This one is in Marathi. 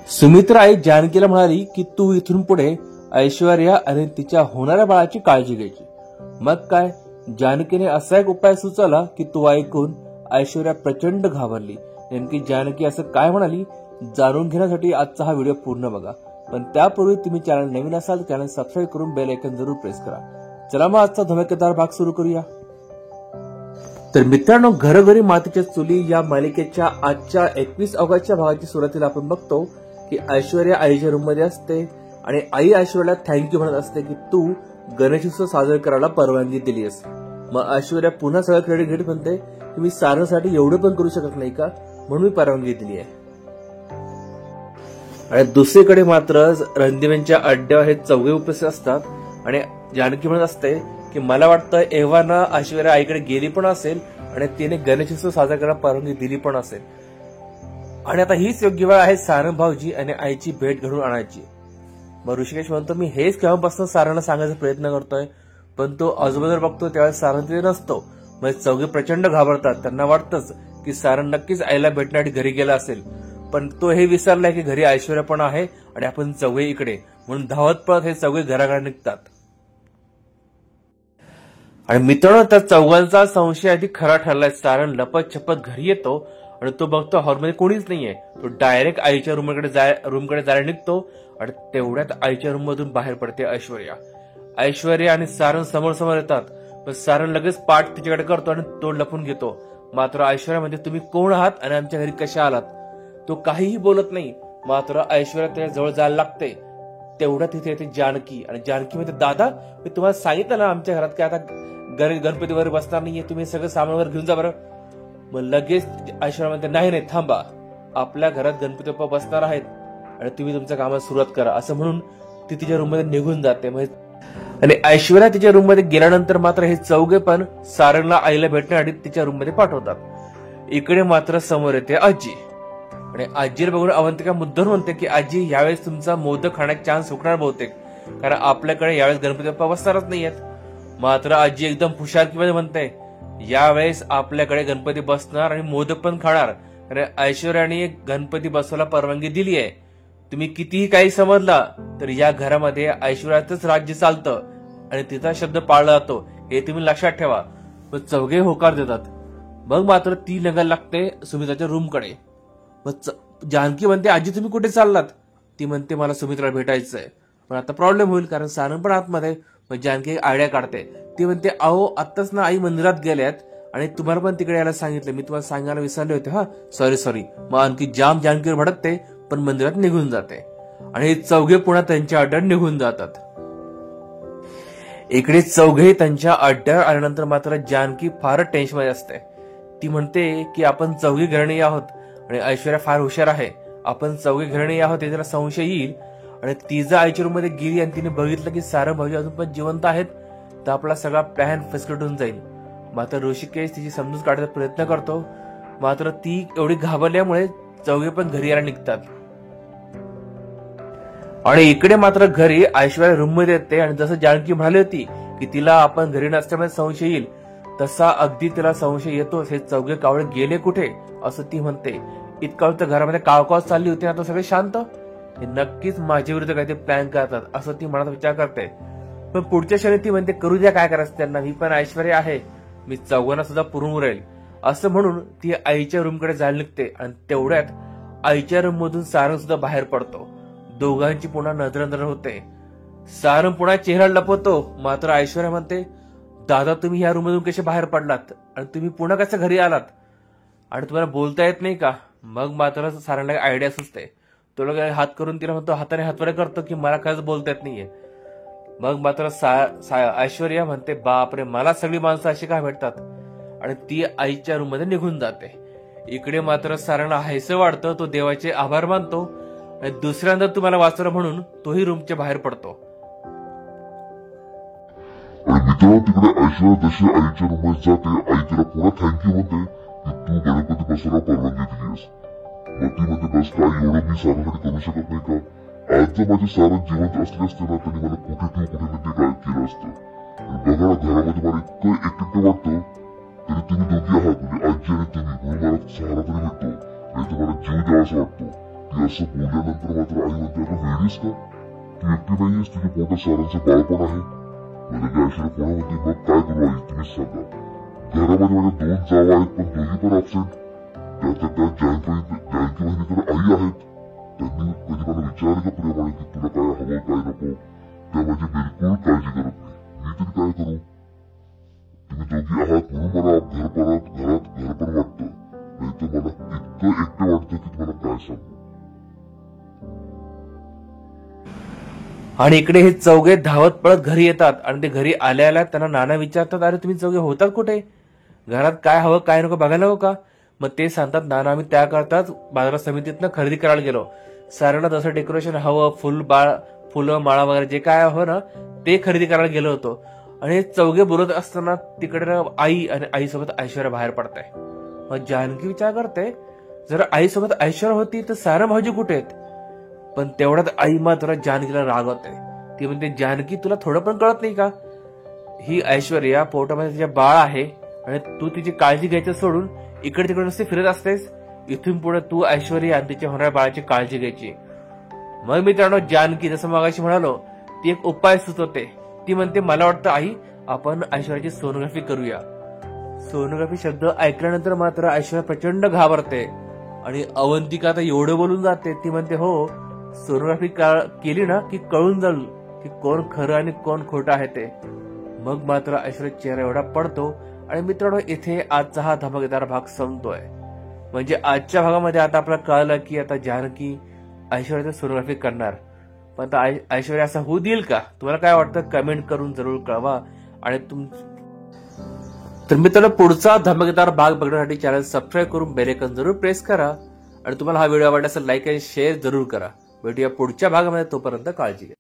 सुमित्रा आई जानकीला म्हणाली की तू इथून पुढे ऐश्वर्या आणि तिच्या होणाऱ्या बाळाची काळजी घ्यायची. मग काय, जानकीने असा एक उपाय सुचवला की तो ऐकून ऐश्वर्या प्रचंड घाबरली. नेमकी जानकी असं काय म्हणाली जाणून घेण्यासाठी आजचा हा व्हिडिओ पूर्ण बघा. पण त्यापूर्वी तुम्ही चॅनल नवीन असाल तर चॅनल सबस्क्राईब करून बेल आयकॉन जरूर प्रेस करा. चला मग आजचा धमाकेदार भाग सुरू करूया. तर मित्रांनो, घरोघरी मातीच्या चुली या मालिकेच्या आजच्या 21 ऑगस्टच्या भागाची सुरुवातीला आपण बघतो की ऐश्वर्या आईच्या रूम मध्ये असते आणि आई ऐश्वर्याला थँक्यू म्हणत असते की तू गणेशोत्सव साजरा करायला परवानगी दिलीस. मग ऐश्वर्या पुन्हा सगळं क्रेडिट घेत म्हणते की मी सारण्यासाठी एवढं पण करू शकत नाही का, म्हणून मी परवानगी दिली आहे. आणि दुसरीकडे मात्र रणदिव्यांच्या अड्ड्यावर हे चौघे उपस्थित असतात आणि जानकी म्हणत असते की मला वाटतं एव्हाना ऐश्वर्या आईकडे गेली पण असेल आणि तिने गणेशोत्सव साजरा करायला परवानगी दिली पण असेल आणि आता हीच योग्य वेळ आहे सारंग भाऊजी आणि आईची भेट घडवून आणायची. मग ऋषिकेश म्हणतो मी हेच केव्हापासून सारंगला सांगायचा प्रयत्न करतोय, पण तो आजूबाजूला बघतो त्यावेळेस सारंग तिथे नसतो. मग चौघे प्रचंड घाबरतात. त्यांना वाटतंच की सारंग नक्कीच आईला भेटण्यासाठी घरी गेला असेल, पण तो हे विसरलाय की घरी ऐश्वर्या पण आहे आणि आपण चौघे इकडे, म्हणून धावत पळत हे चौघे घराकडे निघतात. आणि मित्रांनो, त्या चौघांचा संशय आधी खरा ठरलाय. सारंग लपत छपत घरी येतो आणि तो बघतो हॉलमध्ये कोणीच नाहीये. तो डायरेक्ट आईच्या रूमकडे जायला निघतो आणि तेवढ्यात आईच्या रूम मधून बाहेर पडते ऐश्वर्या. ऐश्वर्या आणि सारंग समोर समोर येतात, पण सारंग लगेच पाठ तिच्याकडे करतो आणि तोंड लपून घेतो. मात्र ऐश्वर्या म्हणते तुम्ही कोण आहात आणि आमच्या घरी कशा आलात. तो काहीही बोलत नाही. मात्र ऐश्वर्या त्याच्या जवळ जायला लागते. तेवढ्या तिथे येते जानकी आणि जानकी म्हणते दादा, मी तुम्हाला सांगितलं ना आमच्या घरात काय आता गणपती वगैरे बसणार नाहीये, तुम्ही सगळं सामान वगैरे घेऊन जा बरं. मग लगेच ऐश्वर्या म्हणते नाही थांबा, आपल्या घरात गणपती बाप्पा बसणार आहेत आणि तुम्ही तुमच्या कामाला सुरुवात करा, असं म्हणून ती तिच्या रूम मध्ये निघून जाते. आणि ऐश्वर्या तिच्या रूम मध्ये गेल्यानंतर मात्र हे चौघे पण सारंगला आईला भेटण्यासाठी तिच्या रूम मध्ये पाठवतात. इकडे मात्र समोर येते आजी आणि आजीला बघून अवंतिका मुद्दाम म्हणते की आजी यावेळेस तुमचा मोदक खाण्याचा चान्स हुकणार बहुतेक, कारण आपल्याकडे यावेळेस गणपती बाप्पा बसणारच नाहीयेत. मात्र आजी एकदम हुशारकीमध्ये म्हणते यावेळेस आपल्याकडे गणपती बसणार आणि मोदक पण खाणार, कारण ऐश्वर्याने गणपती बसवायला परवानगी दिली आहे. तुम्ही कितीही काही समजला तर या घरामध्ये ऐश्वर्याचंच राज्य चालतं आणि तिचा शब्द पाळला जातो, हे तुम्ही लक्षात ठेवा. मग चौघे होकार देतात. मग मात्र ती निघायला लागते सुमित्राच्या रूमकडे. मग जानकी म्हणते आजी तुम्ही कुठे चाललात. ती म्हणते मला सुमित्राला भेटायचंय, पण आता प्रॉब्लेम होईल कारण सारंग पण आतमध्ये. मग जानकी आयडिया काढते. ती म्हणते अहो आत्ताच ना आई मंदिरात गेल्यात आणि तुम्हाला पण तिकडे यायला सांगितलं, मी तुम्हाला सांगायला विसरले होते, हा सॉरी. मग आणखी जाम जानकीवर भडकते पण मंदिरात निघून जाते आणि चौघे पुन्हा त्यांच्या अड्ड्यावर निघून जातात. इकडे चौघे त्यांच्या अड्ड्यावर आल्यानंतर मात्र जानकी फारच टेन्शन मध्ये असते. ती म्हणते की आपण चौघे घराणे आहोत आणि ऐश्वर्या फार हुशार आहे, आपण चौघे घराणे आहोत हे तिला संशय येईल आणि तिचा आईच्या रूम मध्ये गेली आणि तिने बघितलं की सारंग भाऊजी अजून पण जिवंत आहेत, तर आपला सगळा प्लॅन फसकटून जाईल. मात्र ऋषिकेश तिची समजून काढण्याचा प्रयत्न करतो. मात्र ती एवढी घाबरल्यामुळे चौघे पण घरी यायला निघतात. आणि इकडे मात्र घरी ऐश्वर्या रूम मध्ये येते आणि जसं जानकी म्हणाली होती की तिला आपण घरी नसल्यामुळे संशय येईल, तसा अगदी तिला संशय येतोच. हे चौघे कावळे गेले कुठे असं ती म्हणते. इतका तर घरामध्ये कावकाव चालली होती, आता सगळे शांत, हे नक्कीच माझ्या विरुद्ध काहीतरी प्लॅन करतात असं ती मनात विचार करते. पण पुढच्या क्षणी ती म्हणते करू द्या काय करायचं त्यांना, मी पण ऐश्वर्या आहे, मी चौघांना सुद्धा पुरून उरेल, असं म्हणून ती आईच्या रूमकडे जायला निघते. आणि तेवढ्यात आईच्या रूम मधून सारंग सुद्धा बाहेर पडतो. दोघांची पुन्हा नजर होते. सारंग पुन्हा चेहरा लपवतो. मात्र ऐश्वर्या म्हणते दादा तुम्ही या रूम मधून कसे बाहेर पडलात आणि तुम्ही पुन्हा कसं घरी आलात आणि तुम्हाला बोलता येत नाही का. मग मात्र सारंगला आयडिया सुचते. तो लोक हात करून तिला म्हणतो, हाताने हातवारे करतो की मला खरंच बोलता येत नाहीये. मग मात्र ऐश्वर्या म्हणते बापरे, मला सगळी माणसं अशी काय भेटतात, आणि ती आईच्या रूम मध्ये निघून जाते. इकडे मात्र सारंगला हायसं वाटतं. तो देवाचे आभार मानतो आणि दुसऱ्यांदा तुम्हाला वाचवलं म्हणून तोही रूमच्या बाहेर पडतो. मित्रांनो, तिकडे ऐश्वर्या जशी आईच्या रूम मध्ये जाते, आई तिला पुन्हा थँक्यू म्हणते की तू गणपती बसवायला परवानगी दिलीस. मग ती म्हणते बस काय एवढं मी सारंगसाठी करू शकत नाही का. आज जर माझे सारंग जिवंत असले असते ना, त्यांनी मला कुठे ठेवू कुठे ते काय केलं असतं. बघा ना, घरामध्ये मला इतकं एकटं वाटतं, तरी तुम्ही दोघी आहात म्हणजे आजी आणि तुम्ही, म्हणून मला सहारा तरी भेटतो, नाही तर मला जीव द्यावा असं वाटतो. ती असं बोलल्यानंतर मात्र आई म्हणते अगं वेळीस का तू एकटी नाहीयेस तुझ्या पोटात सारांचं बाळ पण आहे. म्हणजे ऐश्वर्या पुन्हा म्हणते मग काय करू आई तुम्हीच सांगा. घरामध्ये माझ्या 2 जावा आहेत पण दोघी पण अबसेंट. त्यात जानकी वहिनी तर आई आहेत. त्यांनी कधी मला विचारलं का प्रेमाने की तुला काय हवं काय नको. त्या माझी बिलकुल काळजी करत नाही. मी तरी काय करू. तुम्ही दोघी आहात म्हणून मला घर पण वाटतं. नाही तर मला इतकं एकटं वाटतं की तुम्हाला काय सांगू. आणि इकडे हे चौघे धावत पळत घरी येतात आणि ते घरी आल्या त्यांना नाना विचारतात अरे तुम्ही चौघे होतात कुठे, घरात काय हवं काय नको बघायला हो का. मग ते सांगतात नाना आम्ही त्या करताच बाजार समितीतनं खरेदी करायला गेलो. साऱ्यांना जसं डेकोरेशन हवं फुलं माळा वगैरे जे काय हवं ना ते खरेदी करायला गेलो होतो. आणि हे चौघे बोलत असताना तिकडे आई आणि आईसोबत ऐश्वर्या बाहेर पडताय. मग जानकी विचार करते जर आईसोबत ऐश्वर्या होती तर सारा भाऊजी कुठे आहेत. पण तेवढ्यात आई मात्र जानकीला रागवते. ती म्हणते जानकी तुला थोडं पण कळत नाही का, ही ऐश्वर्या पोटामध्ये तिच्या बाळ आहे आणि तू तिची काळजी घ्यायचं सोडून इकडे तिकडे नुसते फिरत असतेस. इथून पुढे तू ऐश्वर्या आणि तिच्या होणाऱ्या बाळाची काळजी घ्यायची. मग मित्रांनो जानकी जसं मगाशी म्हणालो ती एक उपाय सुचवते. ती म्हणते मला वाटतं आई आपण ऐश्वर्याची सोनोग्राफी करूया. सोनोग्राफी शब्द ऐकल्यानंतर मात्र ऐश्वर्या प्रचंड घाबरते आणि अवंतिका आता एवढं बोलून जाते. ती म्हणते हो सोनोग्राफी केली ना की कळून जाईल की कोण खरं आणि कोण खोटं आहे ते. मग मात्र ऐश्वर्या चेहरा एवढा पडतो. आणि मित्रांनो इथे आजचा हा धमाकेदार भाग संपतोय. म्हणजे आजच्या भागामध्ये आता आपल्याला कळलं की आता जानकी ऐश्वर्याची सोनोग्राफी करणार. पण आता ऐश्वर्या असं होऊ देईल का, तुम्हाला काय वाटतं कमेंट करून जरूर कळवा. आणि तर मित्रांनो पुढचा धमाकेदार भाग बघण्यासाठी चॅनल सबस्क्राईब करून बेल आयकॉन जरूर प्रेस करा. आणि तुम्हाला हा व्हिडिओ आवडला असेल लाईक आणि शेअर जरूर करा. भेटूया पुढच्या भागामध्ये, तोपर्यंत काळजी घ्या.